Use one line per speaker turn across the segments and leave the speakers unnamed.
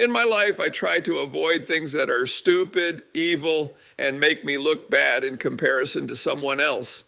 In my life, I try to avoid things that are stupid, evil, and make me look bad in comparison to someone else.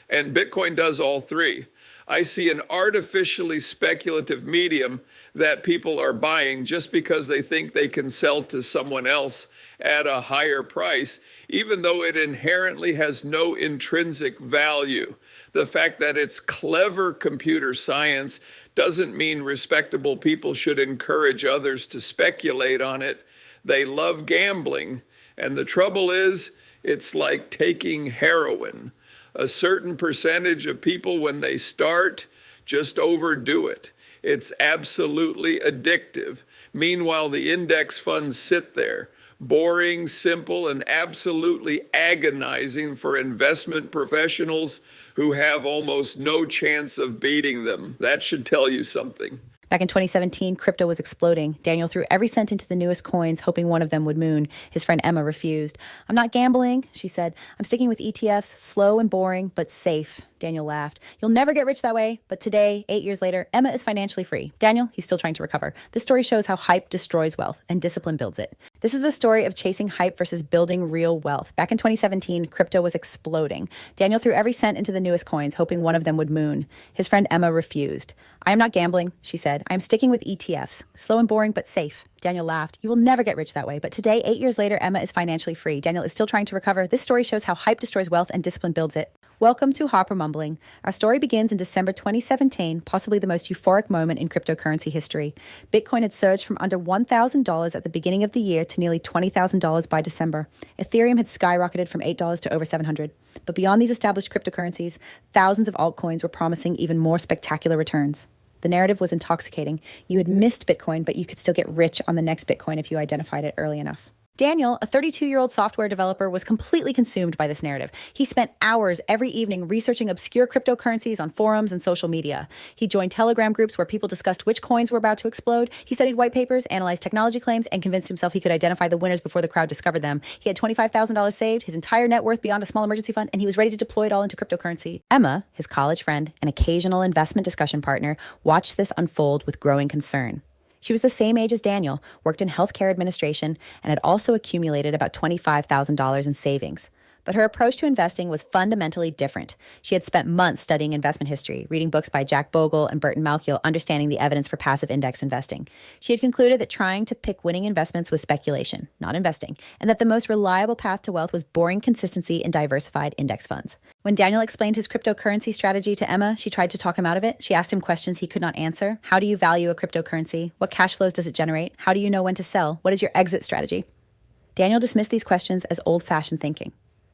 And Bitcoin does all three. I see an artificially speculative medium that people are buying just because they think they can sell to someone else at a higher price, even though it inherently has no intrinsic value. The fact that it's clever computer science doesn't mean respectable people should encourage others to speculate on it. They love gambling. And the trouble is, it's like taking heroin. A certain percentage of people, when they start, just overdo it. It's absolutely addictive. Meanwhile, the index funds sit there, boring, simple, and absolutely agonizing for investment professionals who have almost no chance of beating them. That should tell you something.
Back in 2017, crypto was exploding. Daniel threw every cent into the newest coins, hoping one of them would moon. His friend Emma refused. "I'm not gambling," she said. "I'm sticking with ETFs, slow and boring, but safe." Daniel laughed. "You'll never get rich that way." But today, 8 years later, Emma is financially free. Daniel, he's still trying to recover. This story shows how hype destroys wealth and discipline builds it. This is the story of chasing hype versus building real wealth. Back in 2017, crypto was exploding. Daniel threw every cent into the newest coins, hoping one of them would moon. His friend Emma refused. "I am not gambling," she said. "I am sticking with ETFs. Slow and boring, but safe." Daniel laughed. "You will never get rich that way." But today, 8 years later, Emma is financially free. Daniel is still trying to recover. This story shows how hype destroys wealth and discipline builds it. Welcome to Harper Mumbling. Our story begins in December 2017, possibly the most euphoric moment in cryptocurrency history. Bitcoin had surged from under $1,000 at the beginning of the year to nearly $20,000 by December. Ethereum had skyrocketed from $8 to over $700. But beyond these established cryptocurrencies, thousands of altcoins were promising even more spectacular returns. The narrative was intoxicating. You had missed Bitcoin, but you could still get rich on the next Bitcoin if you identified it early enough. Daniel, a 32-year-old software developer, was completely consumed by this narrative. He spent hours every evening researching obscure cryptocurrencies on forums and social media. He joined Telegram groups where people discussed which coins were about to explode. He studied white papers, analyzed technology claims, and convinced himself he could identify the winners before the crowd discovered them. He had $25,000 saved, his entire net worth beyond a small emergency fund, and he was ready to deploy it all into cryptocurrency. Emma, his college friend and occasional investment discussion partner, watched this unfold with growing concern. She was the same age as Daniel, worked in healthcare administration, and had also accumulated about $25,000 in savings. But her approach to investing was fundamentally different. She had spent months studying investment history, reading books by Jack Bogle and Burton Malkiel, understanding the evidence for passive index investing. She had concluded that trying to pick winning investments was speculation, not investing, and that the most reliable path to wealth was boring consistency in diversified index funds. When Daniel explained his cryptocurrency strategy to Emma, she tried to talk him out of it. She asked him questions he could not answer. How do you value a cryptocurrency? What cash flows does it generate? How do you know when to sell? What is your exit strategy? Daniel dismissed these questions as old-fashioned thinking.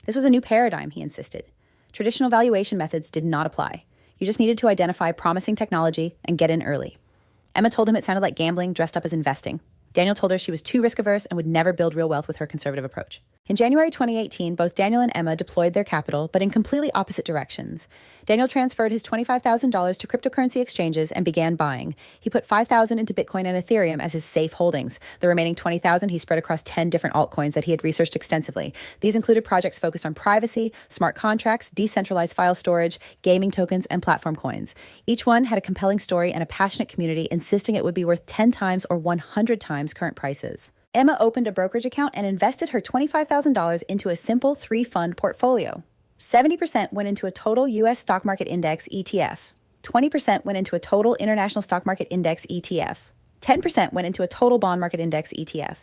This was a new paradigm, he insisted. Traditional valuation methods did not apply. You just needed to identify promising technology and get in early. Emma told him it sounded like gambling dressed up as investing. Daniel told her she was too risk-averse and would never build real wealth with her conservative approach. In January 2018, both Daniel and Emma deployed their capital, but in completely opposite directions. Daniel transferred his $25,000 to cryptocurrency exchanges and began buying. He put $5,000 into Bitcoin and Ethereum as his safe holdings. The remaining $20,000 he spread across 10 different altcoins that he had researched extensively. These included projects focused on privacy, smart contracts, decentralized file storage, gaming tokens, and platform coins. Each one had a compelling story and a passionate community insisting it would be worth 10 times or 100 times current prices. Emma opened a brokerage account and invested her $25,000 into a simple 3-fund portfolio. 70% went into a total U.S. stock market index ETF. 20% went into a total international stock market index ETF. 10% went into a total bond market index ETF.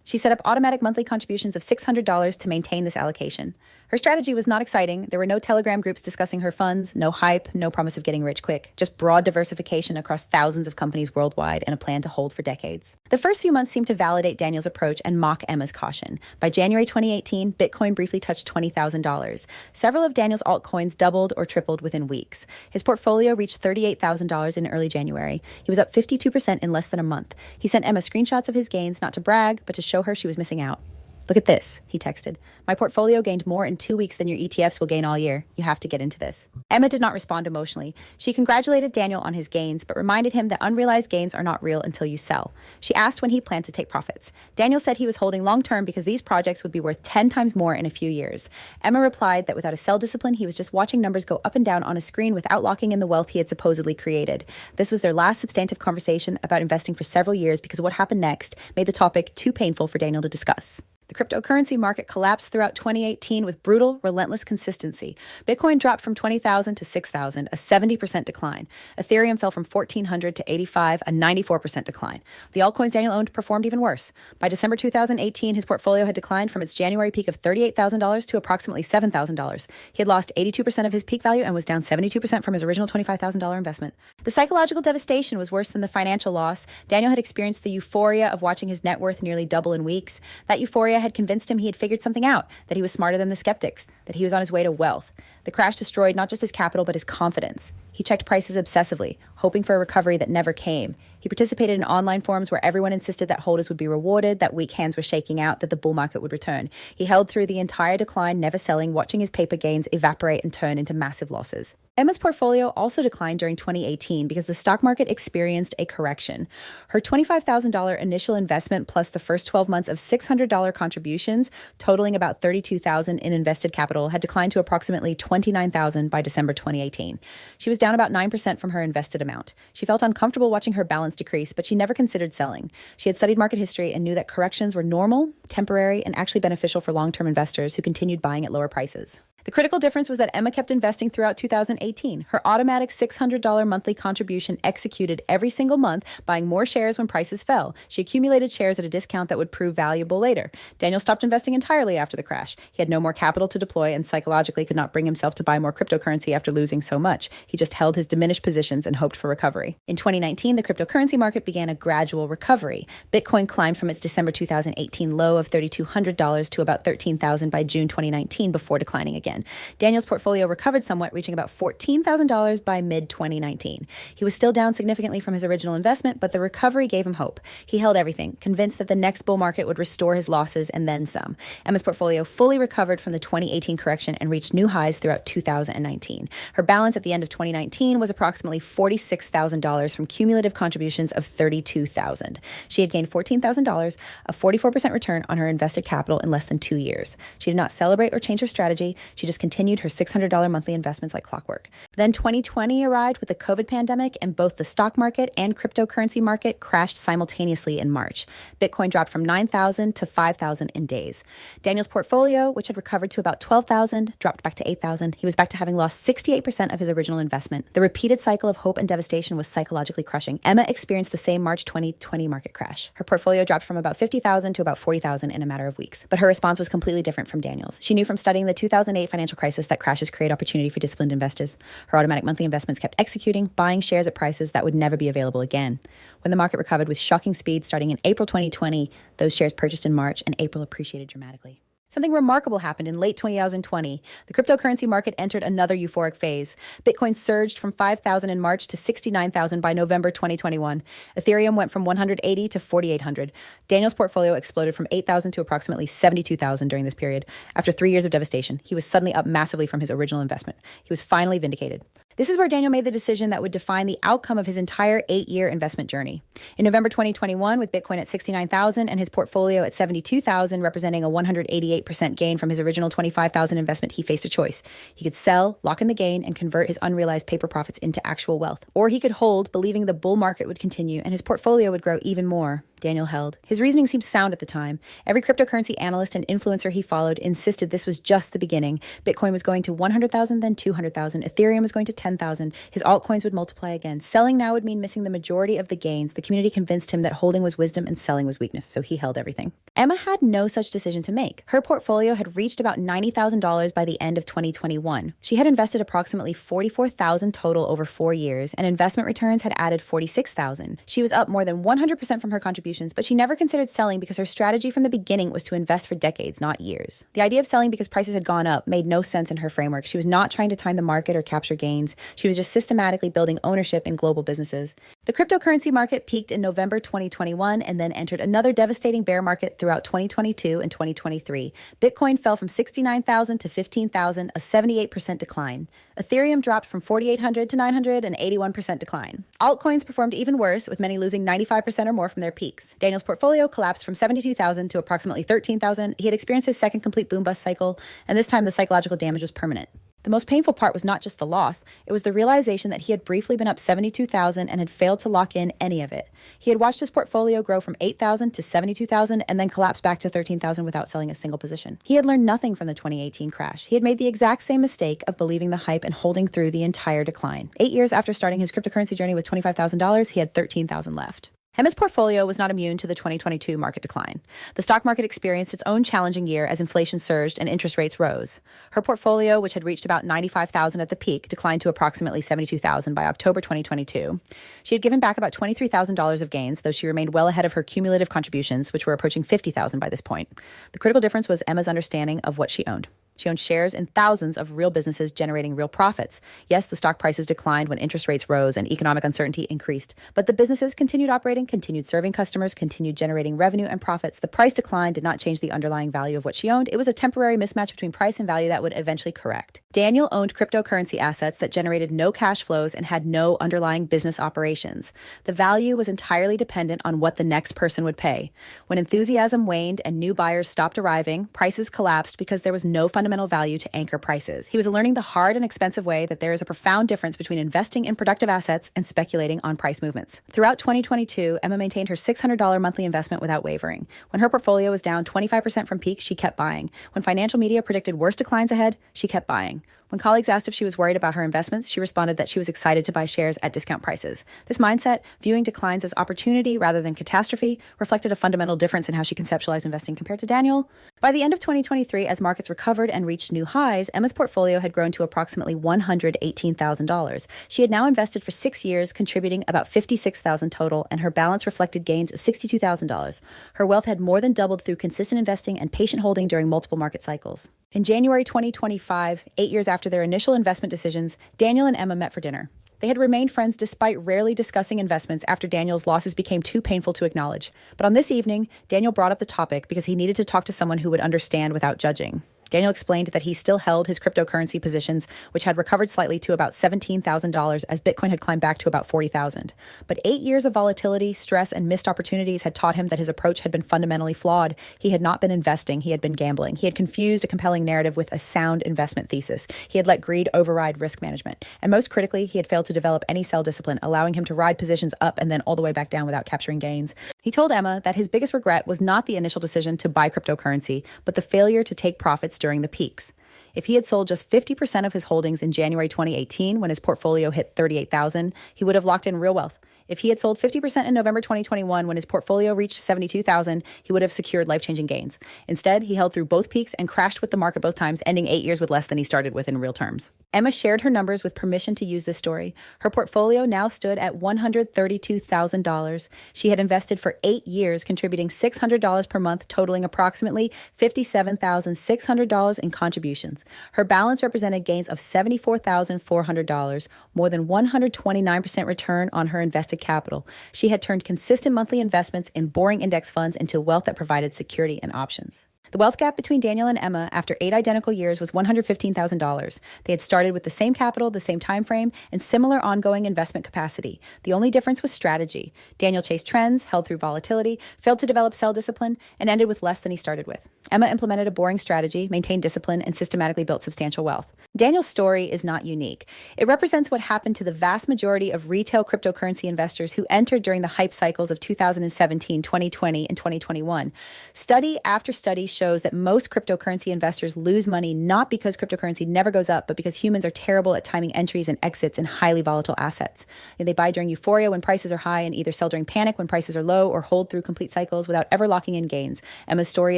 She set up automatic monthly contributions of $600 to maintain this allocation. Her strategy was not exciting. There were no Telegram groups discussing her funds, no hype, no promise of getting rich quick, just broad diversification across thousands of companies worldwide and a plan to hold for decades. The first few months seemed to validate Daniel's approach and mock Emma's caution. By January 2018, Bitcoin briefly touched $20,000. Several of Daniel's altcoins doubled or tripled within weeks. His portfolio reached $38,000 in early January. He was up 52% in less than a month. He sent Emma screenshots of his gains, not to brag, but to show her she was missing out. Look at this, he texted. My portfolio gained more in 2 weeks than your ETFs will gain all year. You have to get into this. Emma did not respond emotionally. She congratulated Daniel on his gains, but reminded him that unrealized gains are not real until you sell. She asked when he planned to take profits. Daniel said he was holding long-term because these projects would be worth 10 times more in a few years. Emma replied that without a sell discipline, he was just watching numbers go up and down on a screen without locking in the wealth he had supposedly created. This was their last substantive conversation about investing for several years because what happened next made the topic too painful for Daniel to discuss. The cryptocurrency market collapsed throughout 2018 with brutal, relentless consistency. Bitcoin dropped from 20,000 to 6,000, a 70% decline. Ethereum fell from 1,400 to 85, a 94% decline. The altcoins Daniel owned performed even worse. By December 2018, his portfolio had declined from its January peak of $38,000 to approximately $7,000. He had lost 82% of his peak value and was down 72% from his original $25,000 investment. The psychological devastation was worse than the financial loss. Daniel had experienced the euphoria of watching his net worth nearly double in weeks. That euphoria had convinced him he had figured something out, that he was smarter than the skeptics, that he was on his way to wealth. The crash destroyed not just his capital, but his confidence. He checked prices obsessively, hoping for a recovery that never came. He participated in online forums where everyone insisted that holders would be rewarded, that weak hands were shaking out, that the bull market would return. He held through the entire decline, never selling, watching his paper gains evaporate and turn into massive losses. Emma's portfolio also declined during 2018 because the stock market experienced a correction. Her $25,000 initial investment plus the first 12 months of $600 contributions, totaling about $32,000 in invested capital, had declined to approximately $29,000 by December 2018. She was down about 9% from her invested amount. She felt uncomfortable watching her balance decrease, but she never considered selling. She had studied market history and knew that corrections were normal, temporary, and actually beneficial for long-term investors who continued buying at lower prices. The critical difference was that Emma kept investing throughout 2018. Her automatic $600 monthly contribution executed every single month, buying more shares when prices fell. She accumulated shares at a discount that would prove valuable later. Daniel stopped investing entirely after the crash. He had no more capital to deploy and psychologically could not bring himself to buy more cryptocurrency after losing so much. He just held his diminished positions and hoped for recovery. In 2019, the cryptocurrency market began a gradual recovery. Bitcoin climbed from its December 2018 low of $3,200 to about $13,000 by June 2019 before declining again. Daniel's portfolio recovered somewhat, reaching about $14,000 by mid-2019. He was still down significantly from his original investment, but the recovery gave him hope. He held everything, convinced that the next bull market would restore his losses and then some. Emma's portfolio fully recovered from the 2018 correction and reached new highs throughout 2019. Her balance at the end of 2019 was approximately $46,000 from cumulative contributions of $32,000. She had gained $14,000, a 44% return on her invested capital in less than 2 years. She did not celebrate or change her strategy. She just continued her $600 monthly investments like clockwork. Then 2020 arrived with the COVID pandemic, and both the stock market and cryptocurrency market crashed simultaneously in March. Bitcoin dropped from 9,000 to 5,000 in days. Daniel's portfolio, which had recovered to about 12,000, dropped back to 8,000. He was back to having lost 68% of his original investment. The repeated cycle of hope and devastation was psychologically crushing. Emma experienced the same March 2020 market crash. Her portfolio dropped from about 50,000 to about 40,000 in a matter of weeks. But her response was completely different from Daniel's. She knew from studying the 2008 financial crisis that crashes create opportunity for disciplined investors. Her automatic monthly investments kept executing, buying shares at prices that would never be available again. When the market recovered with shocking speed starting in April 2020, those shares purchased in March and April appreciated dramatically. Something remarkable happened in late 2020. The cryptocurrency market entered another euphoric phase. Bitcoin surged from 5,000 in March to 69,000 by November 2021. Ethereum went from 180 to 4,800. Daniel's portfolio exploded from 8,000 to approximately 72,000 during this period. After 3 years of devastation, he was suddenly up massively from his original investment. He was finally vindicated. This is where Daniel made the decision that would define the outcome of his entire 8-year investment journey. In November 2021, with Bitcoin at 69,000 and his portfolio at 72,000, representing a 188% gain from his original 25,000 investment, he faced a choice. He could sell, lock in the gain, and convert his unrealized paper profits into actual wealth. Or he could hold, believing the bull market would continue and his portfolio would grow even more. Daniel held. His reasoning seemed sound at the time. Every cryptocurrency analyst and influencer he followed insisted this was just the beginning. Bitcoin was going to 100,000, then 200,000. Ethereum was going to 10,000. His altcoins would multiply again. Selling now would mean missing the majority of the gains. The community convinced him that holding was wisdom and selling was weakness, so he held everything. Emma had no such decision to make. Her portfolio had reached about $90,000 by the end of 2021. She had invested approximately $44,000 total over 4 years, and investment returns had added $46,000. She was up more than 100% from her contributions, but she never considered selling because her strategy from the beginning was to invest for decades, not years. The idea of selling because prices had gone up made no sense in her framework. She was not trying to time the market or capture gains. She was just systematically building ownership in global businesses. The cryptocurrency market peaked in November 2021 and then entered another devastating bear market throughout 2022 and 2023. Bitcoin fell from 69,000 to 15,000, a 78% decline. Ethereum dropped from 4,800 to 900, an 81% decline. Altcoins performed even worse, with many losing 95% or more from their peaks. Daniel's portfolio collapsed from 72,000 to approximately 13,000. He had experienced his second complete boom-bust cycle, and this time the psychological damage was permanent. The most painful part was not just the loss, it was the realization that he had briefly been up 72,000 and had failed to lock in any of it. He had watched his portfolio grow from 8,000 to 72,000 and then collapse back to 13,000 without selling a single position. He had learned nothing from the 2018 crash. He had made the exact same mistake of believing the hype and holding through the entire decline. 8 years after starting his cryptocurrency journey with $25,000, he had 13,000 left. Emma's portfolio was not immune to the 2022 market decline. The stock market experienced its own challenging year as inflation surged and interest rates rose. Her portfolio, which had reached about 95,000 at the peak, declined to approximately 72,000 by October 2022. She had given back about $23,000 of gains, though she remained well ahead of her cumulative contributions, which were approaching 50,000 by this point. The critical difference was Emma's understanding of what she owned. She owned shares in thousands of real businesses generating real profits. Yes, the stock prices declined when interest rates rose and economic uncertainty increased, but the businesses continued operating, continued serving customers, continued generating revenue and profits. The price decline did not change the underlying value of what she owned. It was a temporary mismatch between price and value that would eventually correct. Daniel owned cryptocurrency assets that generated no cash flows and had no underlying business operations. The value was entirely dependent on what the next person would pay. When enthusiasm waned and new buyers stopped arriving, prices collapsed because there was no fundamental value to anchor prices. He was learning the hard and expensive way that there is a profound difference between investing in productive assets and speculating on price movements. Throughout 2022, Emma maintained her $600 monthly investment without wavering. When her portfolio was down 25% from peak, she kept buying. When financial media predicted worse declines ahead, she kept buying. When colleagues asked if she was worried about her investments, she responded that she was excited to buy shares at discount prices. This mindset, viewing declines as opportunity rather than catastrophe, reflected a fundamental difference in how she conceptualized investing compared to Daniel. By the end of 2023, as markets recovered and reached new highs, Emma's portfolio had grown to approximately $118,000. She had now invested for 6 years, contributing about $56,000 total, and her balance reflected gains of $62,000. Her wealth had more than doubled through consistent investing and patient holding during multiple market cycles. In January 2025, 8 years after their initial investment decisions, Daniel and Emma met for dinner. They had remained friends despite rarely discussing investments after Daniel's losses became too painful to acknowledge. But on this evening, Daniel brought up the topic because he needed to talk to someone who would understand without judging. Daniel explained that he still held his cryptocurrency positions, which had recovered slightly to about $17,000 as Bitcoin had climbed back to about $40,000. But 8 years of volatility, stress, and missed opportunities had taught him that his approach had been fundamentally flawed. He had not been investing, he had been gambling. He had confused a compelling narrative with a sound investment thesis. He had let greed override risk management. And most critically, he had failed to develop any sell discipline, allowing him to ride positions up and then all the way back down without capturing gains. He told Emma that his biggest regret was not the initial decision to buy cryptocurrency, but the failure to take profits during the peaks. If he had sold just 50% of his holdings in January 2018 when his portfolio hit 38,000, he would have locked in real wealth. If he had sold 50% in November 2021 when his portfolio reached 72,000, he would have secured life-changing gains. Instead, he held through both peaks and crashed with the market both times, ending 8 years with less than he started with in real terms. Emma shared her numbers with permission to use this story. Her portfolio now stood at $132,000. She had invested for 8 years, contributing $600 per month, totaling approximately $57,600 in contributions. Her balance represented gains of $74,400, more than 129% return on her invested capital. She had turned consistent monthly investments in boring index funds into wealth that provided security and options. The wealth gap between Daniel and Emma after 8 identical years was $115,000. They had started with the same capital, the same time frame, and similar ongoing investment capacity. The only difference was strategy. Daniel chased trends, held through volatility, failed to develop sell discipline, and ended with less than he started with. Emma implemented a boring strategy, maintained discipline, and systematically built substantial wealth. Daniel's story is not unique. It represents what happened to the vast majority of retail cryptocurrency investors who entered during the hype cycles of 2017, 2020, and 2021. Study after study shows that most cryptocurrency investors lose money not because cryptocurrency never goes up, but because humans are terrible at timing entries and exits in highly volatile assets. They buy during euphoria when prices are high and either sell during panic when prices are low or hold through complete cycles without ever locking in gains. Emma's story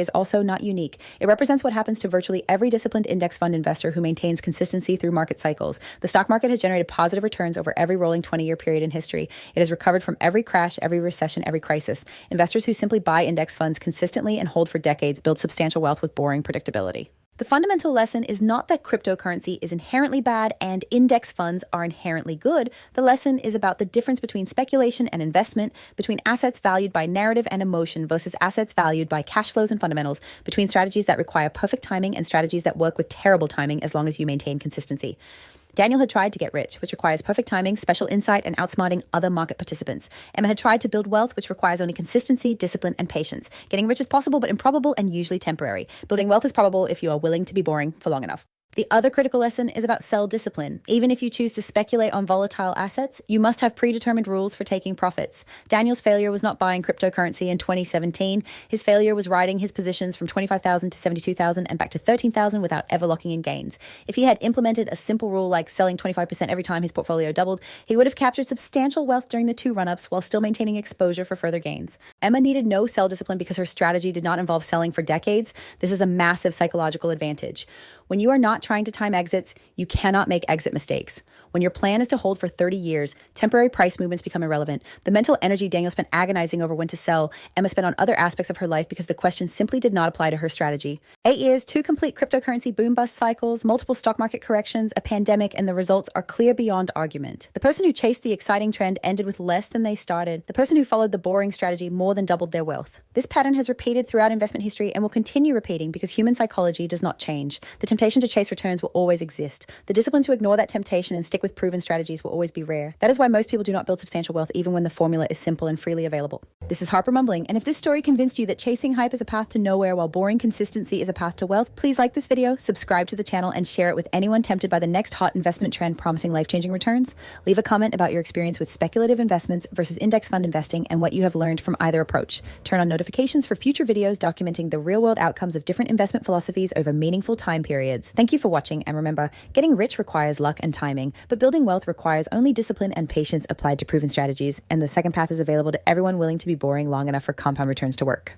is also not unique. It represents what happens to virtually every disciplined index fund investor who maintains consistency through market cycles. The stock market has generated positive returns over every rolling 20-year period in history. It has recovered from every crash, every recession, every crisis. Investors who simply buy index funds consistently and hold for decades build substantial wealth with boring predictability. The fundamental lesson is not that cryptocurrency is inherently bad and index funds are inherently good. The lesson is about the difference between speculation and investment, between assets valued by narrative and emotion versus assets valued by cash flows and fundamentals, between strategies that require perfect timing and strategies that work with terrible timing as long as you maintain consistency. Daniel had tried to get rich, which requires perfect timing, special insight, and outsmarting other market participants. Emma had tried to build wealth, which requires only consistency, discipline, and patience. Getting rich is possible, but improbable and usually temporary. Building wealth is probable if you are willing to be boring for long enough. The other critical lesson is about sell discipline. Even if you choose to speculate on volatile assets, you must have predetermined rules for taking profits. Daniel's failure was not buying cryptocurrency in 2017. His failure was riding his positions from 25,000 to 72,000 and back to 13,000 without ever locking in gains. If he had implemented a simple rule like selling 25% every time his portfolio doubled, he would have captured substantial wealth during the 2 run-ups while still maintaining exposure for further gains. Emma needed no sell discipline because her strategy did not involve selling for decades. This is a massive psychological advantage. When you are not trying to time exits, you cannot make exit mistakes. When your plan is to hold for 30 years, temporary price movements become irrelevant. The mental energy Daniel spent agonizing over when to sell, Emma spent on other aspects of her life because the question simply did not apply to her strategy. 8 years, 2 complete cryptocurrency boom-bust cycles, multiple stock market corrections, a pandemic, and the results are clear beyond argument. The person who chased the exciting trend ended with less than they started. The person who followed the boring strategy more than doubled their wealth. This pattern has repeated throughout investment history and will continue repeating because human psychology does not change. The temptation to chase returns will always exist. The discipline to ignore that temptation and stick with proven strategies will always be rare. That is why most people do not build substantial wealth even when the formula is simple and freely available. This is Harper Mumbling, and if this story convinced you that chasing hype is a path to nowhere while boring consistency is a path to wealth, please like this video, subscribe to the channel, and share it with anyone tempted by the next hot investment trend promising life-changing returns. Leave a comment about your experience with speculative investments versus index fund investing and what you have learned from either approach. Turn on notifications for future videos documenting the real-world outcomes of different investment philosophies over meaningful time periods. Thank you for watching, and remember, getting rich requires luck and timing, but building wealth requires only discipline and patience applied to proven strategies, and the second path is available to everyone willing to be boring long enough for compound returns to work.